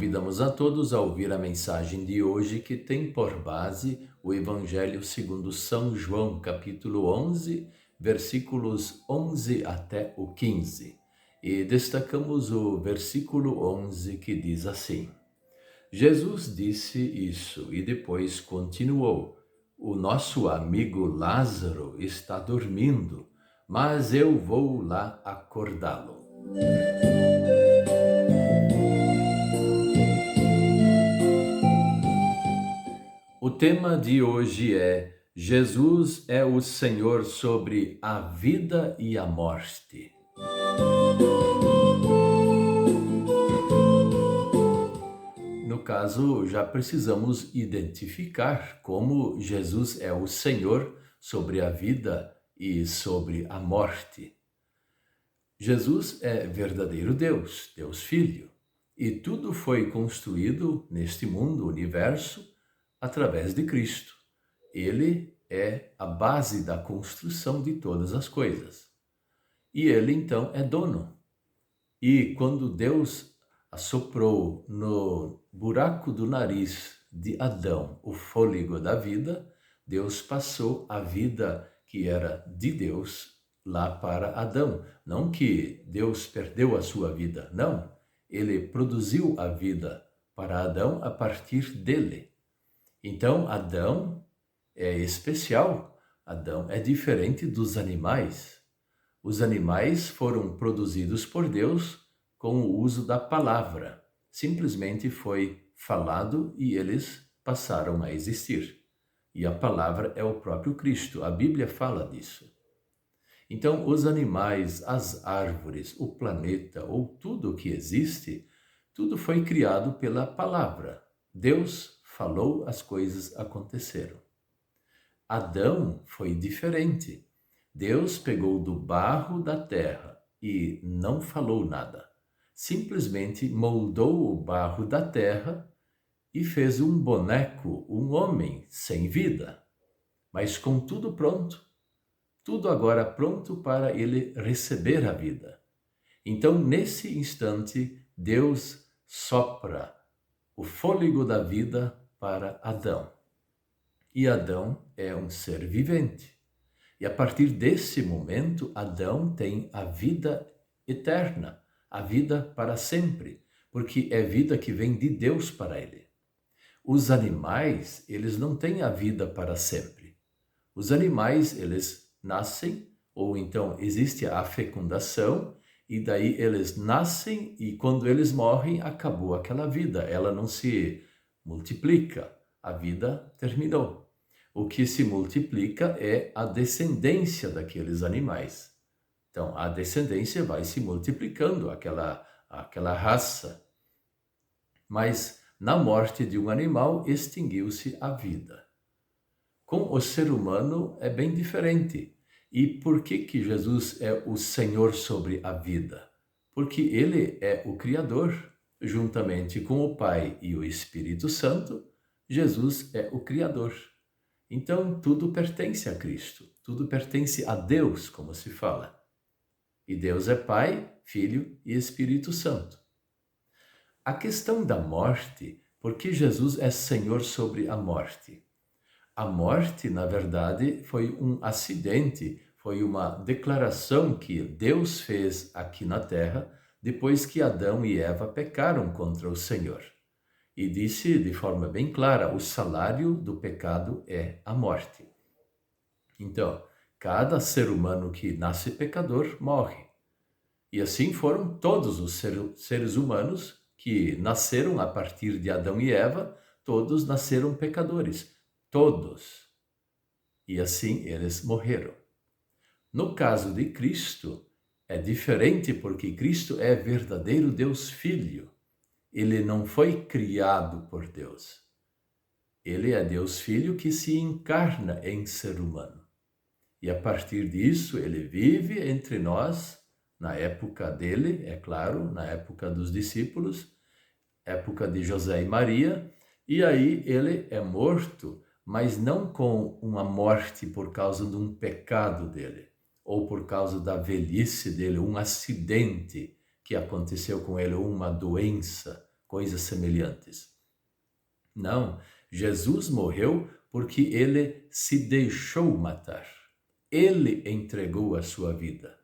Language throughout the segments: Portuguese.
Convidamos a todos a ouvir a mensagem de hoje que tem por base o Evangelho segundo São João, capítulo 11, versículos 11 até o 15. E destacamos o versículo 11 que diz assim: Jesus disse isso e depois continuou: O nosso amigo Lázaro está dormindo, mas eu vou lá acordá-lo. O tema de hoje é: Jesus é o Senhor sobre a vida e a morte. No caso, já precisamos identificar como Jesus é o Senhor sobre a vida e sobre a morte. Jesus é verdadeiro Deus, Deus Filho, e tudo foi construído neste mundo, universo, através de Cristo. Ele é a base da construção de todas as coisas. E ele, então, é dono. E quando Deus assoprou no buraco do nariz de Adão o fôlego da vida, Deus passou a vida que era de Deus lá para Adão. Não que Deus perdeu a sua vida, não. Ele produziu a vida para Adão a partir dele. Então, Adão é especial. Adão é diferente dos animais. Os animais foram produzidos por Deus com o uso da palavra. Simplesmente foi falado e eles passaram a existir. E a palavra é o próprio Cristo. A Bíblia fala disso. Então, os animais, as árvores, o planeta ou tudo o que existe, tudo foi criado pela palavra. Deus falou, as coisas aconteceram. Adão foi diferente. Deus pegou do barro da terra e não falou nada. Simplesmente moldou o barro da terra e fez um boneco, um homem sem vida, mas com tudo pronto. Tudo agora pronto para ele receber a vida. Então, nesse instante, Deus sopra o fôlego da vida para Adão. E Adão é um ser vivente. E a partir desse momento, Adão tem a vida eterna, a vida para sempre, porque é vida que vem de Deus para ele. Os animais, eles não têm a vida para sempre. Os animais, eles nascem, ou então existe a fecundação, e daí eles nascem e quando eles morrem, acabou aquela vida. Ela não se multiplica, a vida terminou. O que se multiplica é a descendência daqueles animais. Então, a descendência vai se multiplicando, aquela raça. Mas na morte de um animal, extinguiu-se a vida. Com o ser humano é bem diferente. E por que Jesus é o Senhor sobre a vida? Porque ele é o Criador. Juntamente com o Pai e o Espírito Santo, Jesus é o Criador. Então, tudo pertence a Cristo, tudo pertence a Deus, como se fala. E Deus é Pai, Filho e Espírito Santo. A questão da morte, porque Jesus é Senhor sobre a morte? A morte, na verdade, foi um acidente, foi uma declaração que Deus fez aqui na terra depois que Adão e Eva pecaram contra o Senhor. E disse de forma bem clara: o salário do pecado é a morte. Então, cada ser humano que nasce pecador morre. E assim foram todos os seres humanos que nasceram a partir de Adão e Eva, todos nasceram pecadores. Todos. E assim eles morreram. No caso de Cristo, é diferente porque Cristo é verdadeiro Deus Filho. Ele não foi criado por Deus. Ele é Deus Filho que se encarna em ser humano. E a partir disso, ele vive entre nós, na época dele, é claro, na época dos discípulos, época de José e Maria, e aí ele é morto, mas não com uma morte por causa de um pecado dele, ou por causa da velhice dele, um acidente que aconteceu com ele, uma doença, coisas semelhantes. Não, Jesus morreu porque ele se deixou matar. Ele entregou a sua vida.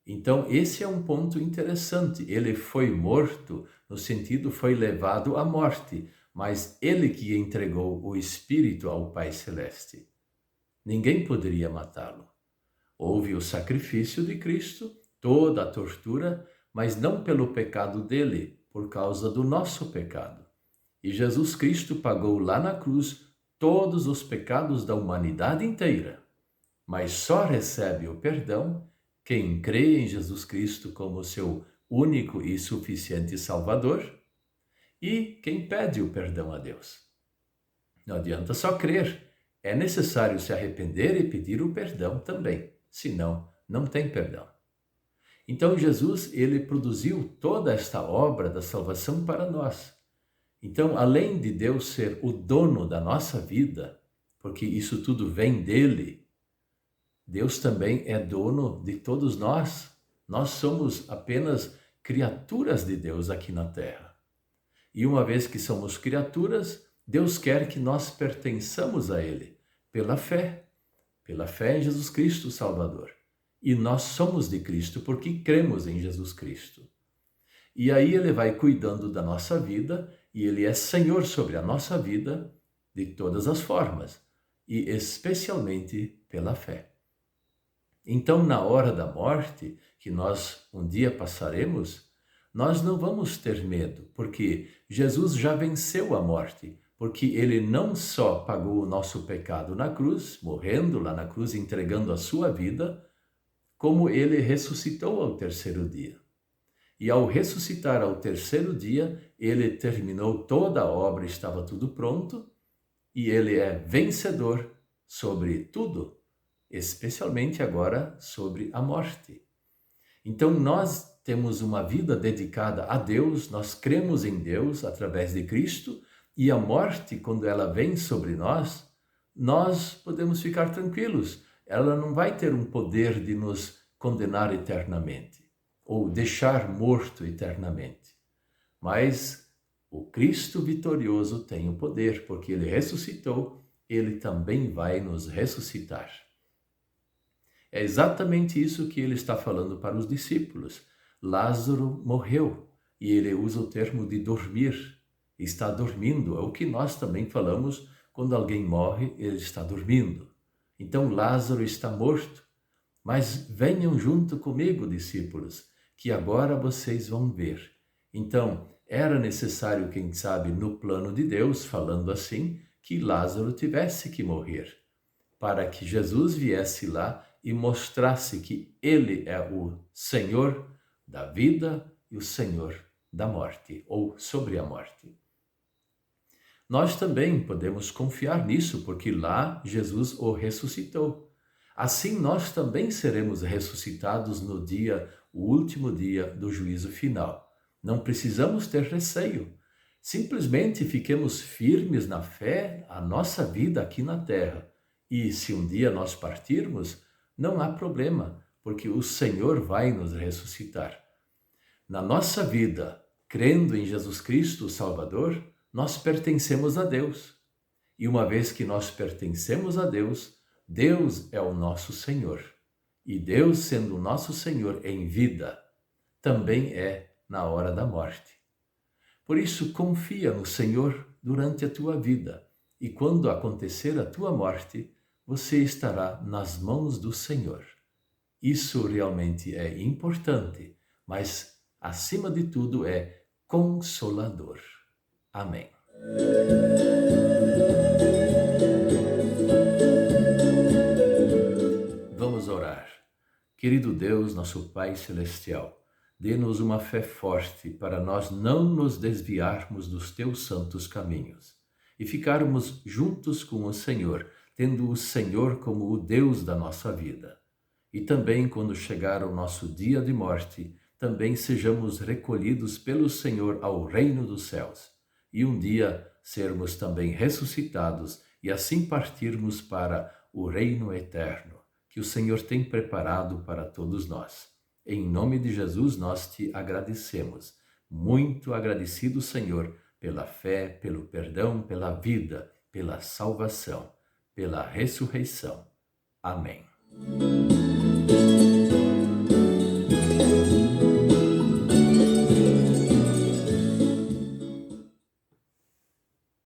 Então, esse é um ponto interessante. Ele foi morto, no sentido, foi levado à morte, mas ele que entregou o Espírito ao Pai Celeste. Ninguém poderia matá-lo. Houve o sacrifício de Cristo, toda a tortura, mas não pelo pecado dele, por causa do nosso pecado. E Jesus Cristo pagou lá na cruz todos os pecados da humanidade inteira. Mas só recebe o perdão quem crê em Jesus Cristo como seu único e suficiente Salvador e quem pede o perdão a Deus. Não adianta só crer, é necessário se arrepender e pedir o perdão também, senão não tem perdão. Então Jesus, ele produziu toda esta obra da salvação para nós. Então, além de Deus ser o dono da nossa vida, porque isso tudo vem dele, Deus também é dono de todos nós. Nós somos apenas criaturas de Deus aqui na terra. E uma vez que somos criaturas, Deus quer que nós pertençamos a Ele pela fé em Jesus Cristo, Salvador. E nós somos de Cristo porque cremos em Jesus Cristo. E aí Ele vai cuidando da nossa vida e Ele é Senhor sobre a nossa vida de todas as formas e especialmente pela fé. Então, na hora da morte, que nós um dia passaremos, nós não vamos ter medo, porque Jesus já venceu a morte, porque ele não só pagou o nosso pecado na cruz, morrendo lá na cruz, entregando a sua vida, como ele ressuscitou ao terceiro dia. E ao ressuscitar ao terceiro dia, ele terminou toda a obra, estava tudo pronto, e ele é vencedor sobre tudo, especialmente agora sobre a morte. Então nós temos uma vida dedicada a Deus, nós cremos em Deus através de Cristo, e a morte, quando ela vem sobre nós, nós podemos ficar tranquilos. Ela não vai ter um poder de nos condenar eternamente, ou deixar morto eternamente. Mas o Cristo vitorioso tem o poder, porque ele ressuscitou, ele também vai nos ressuscitar. É exatamente isso que ele está falando para os discípulos. Lázaro morreu e ele usa o termo de dormir. Está dormindo, é o que nós também falamos quando alguém morre, ele está dormindo. Então Lázaro está morto. Mas venham junto comigo, discípulos, que agora vocês vão ver. Então, era necessário, quem sabe, no plano de Deus, falando assim, que Lázaro tivesse que morrer, para que Jesus viesse lá e mostrasse que ele é o Senhor da vida e o Senhor da morte, ou sobre a morte. Nós também podemos confiar nisso, porque lá Jesus o ressuscitou. Assim nós também seremos ressuscitados no dia, o último dia do juízo final. Não precisamos ter receio. Simplesmente fiquemos firmes na fé, a nossa vida aqui na terra. E se um dia nós partirmos, não há problema, porque o Senhor vai nos ressuscitar. Na nossa vida, crendo em Jesus Cristo, o Salvador, nós pertencemos a Deus. E uma vez que nós pertencemos a Deus, Deus é o nosso Senhor. E Deus, sendo o nosso Senhor em vida, também é na hora da morte. Por isso, confia no Senhor durante a tua vida. E quando acontecer a tua morte, você estará nas mãos do Senhor. Isso realmente é importante, mas, acima de tudo, é consolador. Amém. Vamos orar. Querido Deus, nosso Pai Celestial, dê-nos uma fé forte para nós não nos desviarmos dos teus santos caminhos e ficarmos juntos com o Senhor, tendo o Senhor como o Deus da nossa vida. E também, quando chegar o nosso dia de morte, também sejamos recolhidos pelo Senhor ao reino dos céus, e um dia sermos também ressuscitados e assim partirmos para o reino eterno, que o Senhor tem preparado para todos nós. Em nome de Jesus nós te agradecemos, muito agradecido, Senhor, pela fé, pelo perdão, pela vida, pela salvação, pela ressurreição. Amém.